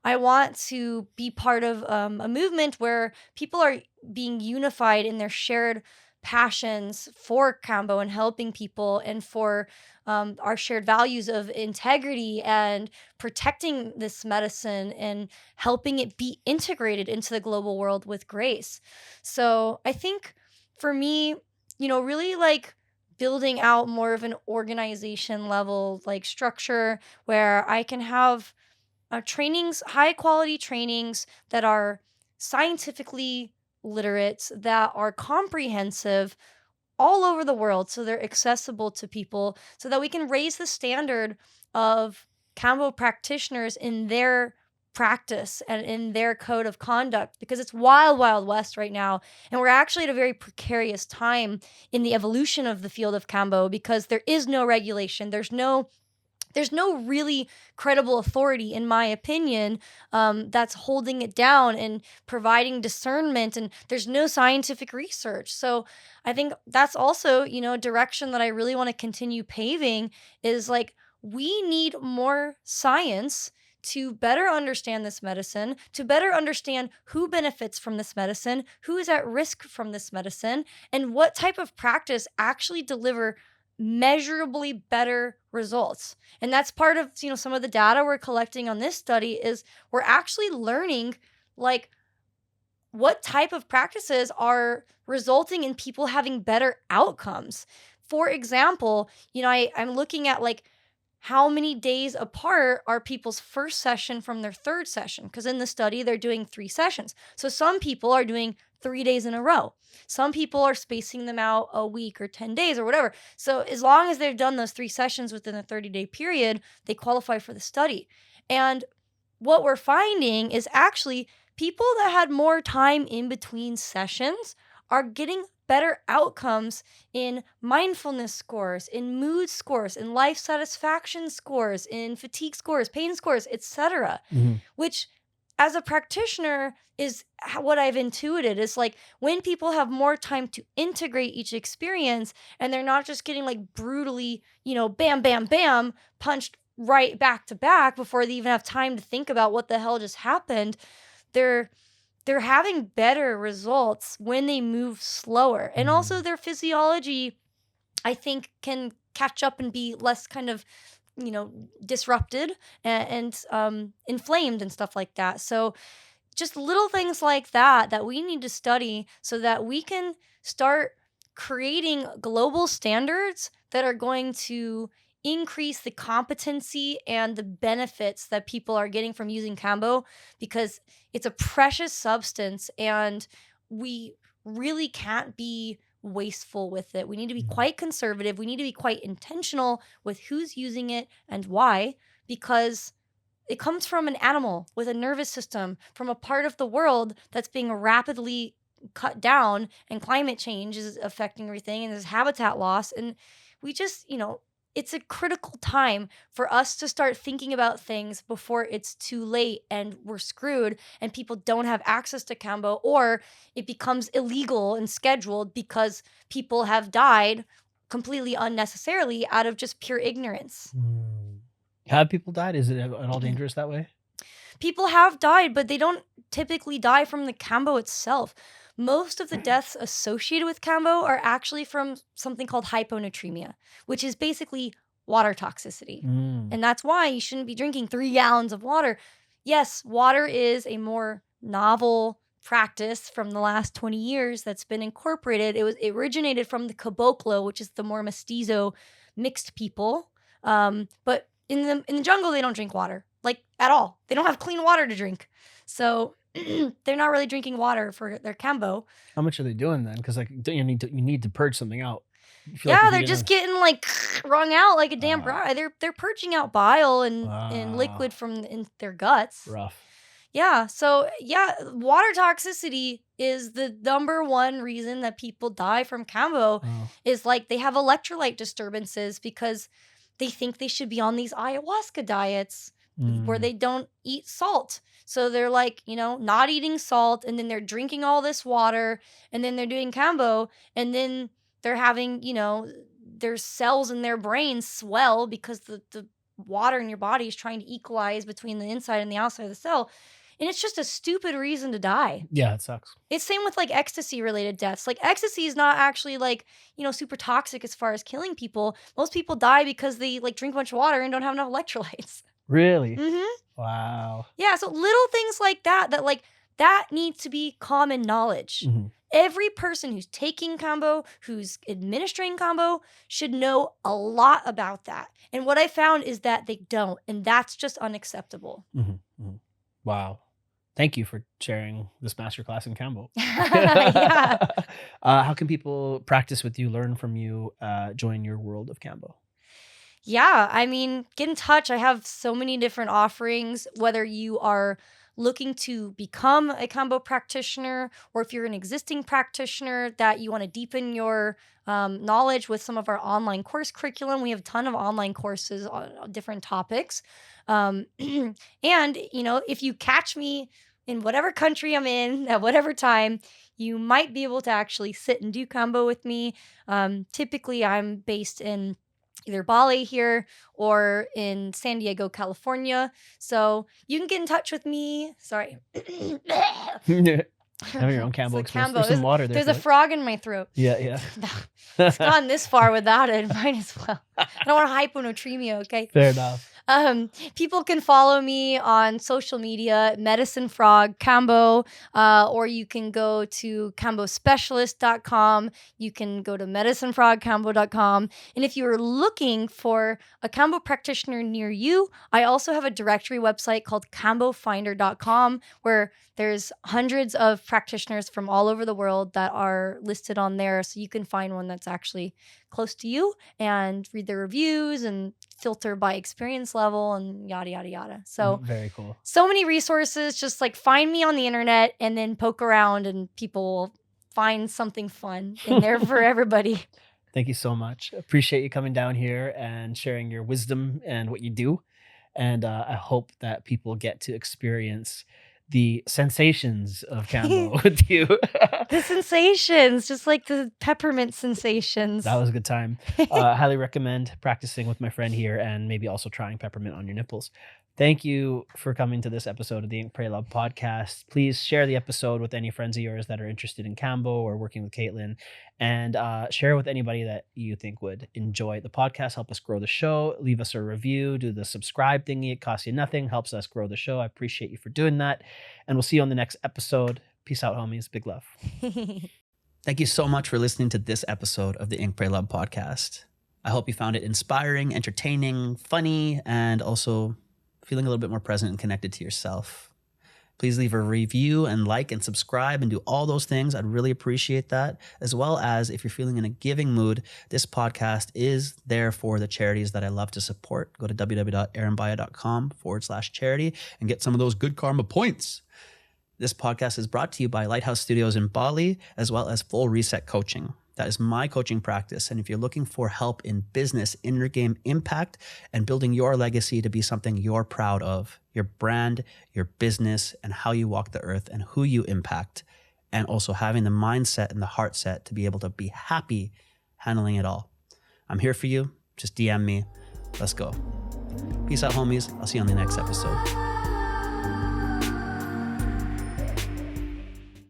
Speaker 2: I want to be part of a movement where people are being unified in their shared passions for Kambo and helping people, and for our shared values of integrity and protecting this medicine and helping it be integrated into the global world with grace. So I think for me, really like building out more of an organization level like structure where I can have trainings, high quality trainings that are scientifically literate, that are comprehensive all over the world, so they're accessible to people, so that we can raise the standard of Kambo practitioners in their practice and in their code of conduct, because it's wild, wild west right now. And we're actually at a very precarious time in the evolution of the field of Kambo, because there is no regulation. There's no really credible authority, in my opinion, that's holding it down and providing discernment, and there's no scientific research. So I think that's also, a direction that I really want to continue paving, is like we need more science to better understand this medicine, to better understand who benefits from this medicine, who is at risk from this medicine, and what type of practice actually deliver measurably better results. And that's part of, some of the data we're collecting on this study, is we're actually learning like what type of practices are resulting in people having better outcomes. For example, I'm looking at like how many days apart are people's first session from their third session? Because in the study, they're doing 3 sessions. So some people are doing 3 days in a row. Some people are spacing them out a week or 10 days or whatever. So as long as they've done those 3 sessions within a 30-day period, they qualify for the study. And what we're finding is actually people that had more time in between sessions are getting better outcomes in mindfulness scores, in mood scores, in life satisfaction scores, in fatigue scores, pain scores, etc.
Speaker 1: Mhm.
Speaker 2: Which, as a practitioner, is what I've intuited is like when people have more time to integrate each experience, and they're not just getting like brutally, bam, bam, bam, punched right back to back before they even have time to think about what the hell just happened. They're having better results when they move slower. And also
Speaker 1: Mm.
Speaker 2: their physiology, I think, can catch up and be less kind of, disrupted and inflamed and stuff like that. So just little things like that we need to study, so that we can start creating global standards that are going to increase the competency and the benefits that people are getting from using Kambo, because it's a precious substance and we really can't be wasteful with it. We need to be
Speaker 1: Mm.
Speaker 2: quite conservative. We need to be quite intentional with who's using it and why, because it comes from an animal with a nervous system from a part of the world that's being rapidly cut down, and climate change is affecting everything, and there's habitat loss. And we just, it's a critical time for us to start thinking about things before it's too late and we're screwed and people don't have access to Kambo, or it becomes illegal and scheduled because people have died completely unnecessarily out of just pure ignorance.
Speaker 1: Mm. Have people died? Is it at all dangerous that way?
Speaker 2: People have died, but they don't typically die from the Kambo itself. Most of the deaths associated with Kambo are actually from something called hyponatremia, which is basically water toxicity.
Speaker 1: Mm.
Speaker 2: And that's why you shouldn't be drinking 3 gallons of water. Yes, water is a more novel practice from the last 20 years that's been incorporated. It originated from the caboclo, which is the more mestizo mixed people. But in the jungle, they don't drink water, like at all. They don't have clean water to drink. So they're not really drinking water for their Kambo.
Speaker 1: How much are they doing then? Because like you need to purge something out. You feel like
Speaker 2: Yeah,
Speaker 1: if you
Speaker 2: they're
Speaker 1: get
Speaker 2: just
Speaker 1: enough.
Speaker 2: getting like wrung out like a damn
Speaker 1: Ah,
Speaker 2: bride. They're purging out bile and
Speaker 1: ah,
Speaker 2: liquid from in their guts.
Speaker 1: rough.
Speaker 2: Yeah. So, yeah, water toxicity is the number one reason that people die from Kambo
Speaker 1: Oh.
Speaker 2: is like they have electrolyte disturbances because they think they should be on these ayahuasca diets where
Speaker 1: Mm.
Speaker 2: they don't eat salt. So they're like, not eating salt and then they're drinking all this water and then they're doing Kambo and then they're having, their cells in their brains swell because the water in your body is trying to equalize between the inside and the outside of the cell. And it's just a stupid reason to die.
Speaker 1: Yeah, it sucks.
Speaker 2: It's same with like ecstasy related deaths. Like ecstasy is not actually like, super toxic as far as killing people. Most people die because they like drink a bunch of water and don't have enough electrolytes.
Speaker 1: Really?
Speaker 2: Mhm.
Speaker 1: Wow.
Speaker 2: Yeah, so little things like that like that needs to be common knowledge.
Speaker 1: Mhm.
Speaker 2: Every person who's taking Kambo, who's administering Kambo, should know a lot about that. And what I found is that they don't, and that's just unacceptable.
Speaker 1: Mhm. Mhm. Wow. Thank you for sharing this masterclass in Kambo.
Speaker 2: Yeah.
Speaker 1: How can people practice with you, learn from you, join your world of Kambo?
Speaker 2: Yeah, I mean, get in touch. I have so many different offerings, whether you are looking to become a Kambo practitioner or if you're an existing practitioner that you want to deepen your knowledge with some of our online course curriculum. We have a ton of online courses on different topics. And, if you catch me in whatever country I'm in at whatever time, you might be able to actually sit and do Kambo with me. Typically, I'm based in either Bali here or in San Diego, California. So you can get in touch with me. Sorry.
Speaker 1: Having your own Kambo
Speaker 2: It's
Speaker 1: experience.
Speaker 2: Kambo.
Speaker 1: There's some water there.
Speaker 2: There's a frog in my throat.
Speaker 1: Yeah, yeah.
Speaker 2: It's gone this far without it. Might as well. I don't want hyponatremia, okay?
Speaker 1: Fair enough.
Speaker 2: People can follow me on social media, Medicine Frog Kambo, or you can go to kambospecialist.com. You can go to medicinefrogkambo.com. And if you are looking for a Kambo practitioner near you, I also have a directory website called kambofinder.com where there's hundreds of practitioners from all over the world that are listed on there. So you can find one that's actually close to you and read their reviews and filter by experience level and yada, yada, yada. So
Speaker 1: very cool.
Speaker 2: So many resources. Just like find me on the internet and then poke around and people will find something fun in there for everybody.
Speaker 1: Thank you so much. Appreciate you coming down here and sharing your wisdom and what you do. And I hope that people get to experience the sensations of Kambo with you.
Speaker 2: The sensations, just like the peppermint sensations.
Speaker 1: That was a good time. Highly recommend practicing with my friend here and maybe also trying peppermint on your nipples. Thank you for coming to this episode of the Ink Pray Love podcast. Please share the episode with any friends of yours that are interested in Kambo or working with Caitlin, and share with anybody that you think would enjoy the podcast. Help us grow the show. Leave us a review. Do the subscribe thingy. It costs you nothing. Helps us grow the show. I appreciate you for doing that. And we'll see you on the next episode. Peace out, homies. Big love. Thank you so much for listening to this episode of the Ink Pray Love podcast. I hope you found it inspiring, entertaining, funny, and also feeling a little bit more present and connected to yourself. Please leave a review and like and subscribe and do all those things. I'd really appreciate that. As well as if you're feeling in a giving mood, this podcast is there for the charities that I love to support. Go to www.aaronbaya.com/charity and get some of those good karma points. This podcast is brought to you by Lighthouse Studios in Bali, as well as Full Reset Coaching. That is my coaching practice. And if you're looking for help in business, inner game impact, and building your legacy to be something you're proud of, your brand, your business, and how you walk the earth and who you impact, and also having the mindset and the heart set to be able to be happy handling it all, I'm here for you. Just DM me. Let's go. Peace out, homies. I'll see you on the next episode.